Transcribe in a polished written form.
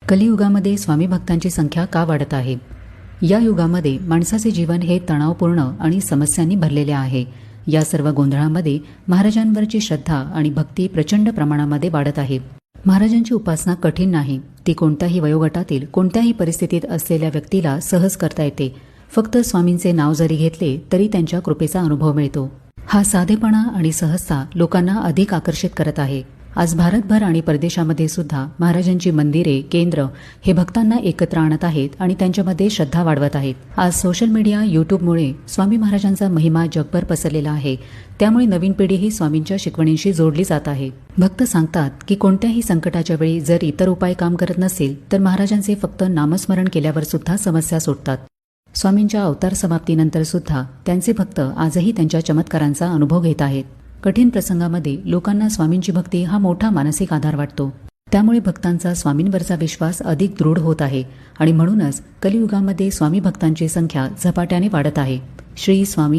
कलियुगामध्ये स्वामी भक्तांची संख्या का वाढत आहे? या युगामध्ये माणसाचे जीवन हे तणावपूर्ण आणि समस्यांनी भरलेले आहे. या सर्व गोंधळामध्ये महाराजांवरची श्रद्धा आणि भक्ती प्रचंड प्रमाणामध्ये वाढत आहे. महाराजांची उपासना कठीण नाही. ती कोणत्याही वयोगटातील कोणत्याही परिस्थितीत असलेल्या व्यक्तीला सहज करता येते. फक्त स्वामींचे नाव जरी घेतले तरी त्यांच्या कृपेचा अनुभव मिळतो. हा साधेपणा आणि सहजता लोकांना अधिक आकर्षित करत आहे. आज भारतभर आणि परदेशामध्ये सुद्धा महाराजांची मंदिरे, केंद्र हे भक्तांना एकत्र आणत आहेत आणि त्यांच्यामध्ये श्रद्धा वाढवत आहेत. आज सोशल मीडिया, यूट्यूबमुळे स्वामी महाराजांचा महिमा जगभर पसरलेला आहे. त्यामुळे नवीन पिढीही स्वामींच्या शिकवणींशी जोडली जात आहे. भक्त सांगतात की कोणत्याही संकटाच्या वेळी जर इतर उपाय काम करत नसेल तर महाराजांचे फक्त नामस्मरण केल्यावर सुद्धा समस्या सुटतात. स्वामींच्या अवतार समाप्तीनंतर सुद्धा त्यांचे भक्त आजही त्यांच्या चमत्कारांचा अनुभव घेत आहेत. कठीण प्रसंगामध्ये लोकांना स्वामींची भक्ती हा मोठा मानसिक आधार वाटतो. त्यामुळे भक्तांचा स्वामींवरचा विश्वास अधिक दृढ होत आहे आणि म्हणूनच कलियुगामध्ये स्वामी भक्तांची संख्या झपाट्याने वाढत आहे. श्री स्वामी